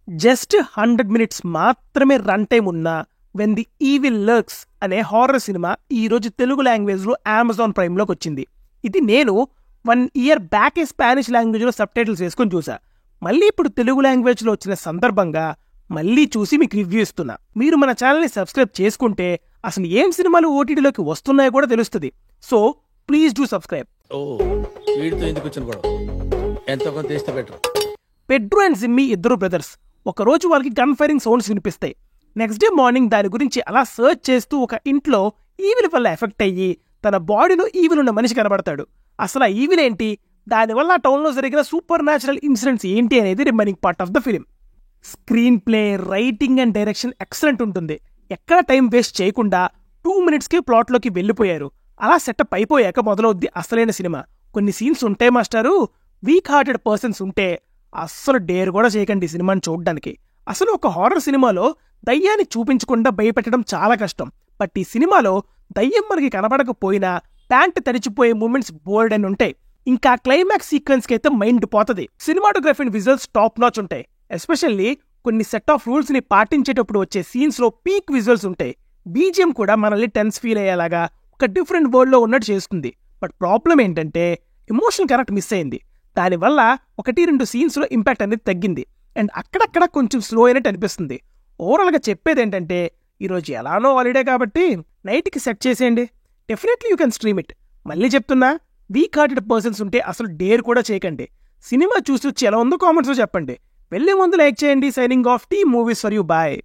Just 100 minutes మాత్రమే run time ఉన్న when the evil లర్క్స్ అనే హారర్ సినిమా ఈరోజు తెలుగు లాంగ్వేజ్లో అమెజాన్ ప్రైమ్లోకి వచ్చింది. ఇది నేను 1 year బ్యాక్ స్పానిష్ లాంగ్వేజ్లో సబ్ టైటిల్స్ వేసుకొని చూసా. మళ్ళీ ఇప్పుడు తెలుగు లాంగ్వేజ్లో వచ్చిన సందర్భంగా మళ్ళీ చూసి మీకు రివ్యూ ఇస్తున్నా. మీరు మన ఛానల్ని సబ్స్క్రైబ్ చేసుకుంటే అసలు ఏం సినిమాలు ఓటీటీలోకి వస్తున్నాయో కూడా తెలుస్తుంది. So please do subscribe. Pedro and Jimmy ఇద్దరు బ్రదర్స్. ఒకరోజు వాళ్ళకి గన్ ఫైరింగ్ సౌండ్స్ వినిపిస్తాయి. నెక్స్ట్ డే మార్నింగ్ దాని గురించి అలా సర్చ్ చేస్తూ ఒక ఇంట్లో ఈవిల్ వల్ల ఎఫెక్ట్ అయ్యి తన బాడీలో ఈవిల్ ఉన్న మనిషి కనబడతాడు. అసలు ఆ ఈవిల్ ఏంటి, దానివల్ల ఆ టౌన్లో జరిగిన సూపర్ న్యాచురల్ ఇన్సిడెంట్స్ ఏంటి అనేది remaining part of the film. Screen play, writing and direction excellent ఉంటుంది. ఎక్కడ టైం వేస్ట్ చేయకుండా 2 minutesకే ప్లాట్లోకి వెళ్ళిపోయారు. అలా సెటప్ అయిపోయాక మొదలవుద్ది అసలైన సినిమా. కొన్ని సీన్స్ ఉంటాయి మాస్టారు, వీక్ హార్టెడ్ పర్సన్స్ ఉంటే అస్సలు డేర్ కూడా చేయకండి ఈ సినిమాని చూడడానికి. అసలు ఒక హారర్ సినిమాలో దయ్యాన్ని చూపించకుండా భయపెట్టడం చాలా కష్టం. బట్ ఈ సినిమాలో దయ్యం మనకి కనబడకపోయినా ప్యాంట్ తడిచిపోయే మూమెంట్స్ బోల్డ్ అని ఉంటాయి. ఇంకా క్లైమాక్స్ సీక్వెన్స్కి అయితే మైండ్ పోతుంది. Cinematography and visuals top notch ఉంటాయి. ఎస్పెషల్లీ కొన్ని సెట్ ఆఫ్ రూల్స్ ని పాటించేటప్పుడు వచ్చే సీన్స్ లో పీక్ విజువల్స్ ఉంటాయి. బీజిఎం కూడా మనల్ని టెన్స్ ఫీల్ అయ్యేలాగా ఒక డిఫరెంట్ వరల్డ్ లో ఉన్నట్టు చేస్తుంది. బట్ ప్రాబ్లం ఏంటంటే ఎమోషన్ కరెక్ట్ మిస్ అయింది. దానివల్ల 1-2 సీన్స్ లో ఇంపాక్ట్ అనేది తగ్గింది అండ్ అక్కడక్కడ కొంచెం స్లో అయినట్టు అనిపిస్తుంది. ఓవరాల్ గా చెప్పేది ఏంటంటే ఈరోజు ఎలానో హాలిడే కాబట్టి నైట్కి సెట్ చేసేయండి. Definitely you can stream it. మళ్ళీ చెప్తున్నా, వీక్ హార్టెడ్ పర్సన్స్ ఉంటే అసలు డేర్ కూడా చేయకండి. సినిమా చూసి వచ్చి ఎలా ఉందో కామెంట్స్లో చెప్పండి. వెళ్ళే ముందు లైక్ చేయండి. Signing off T movies for you. Bye.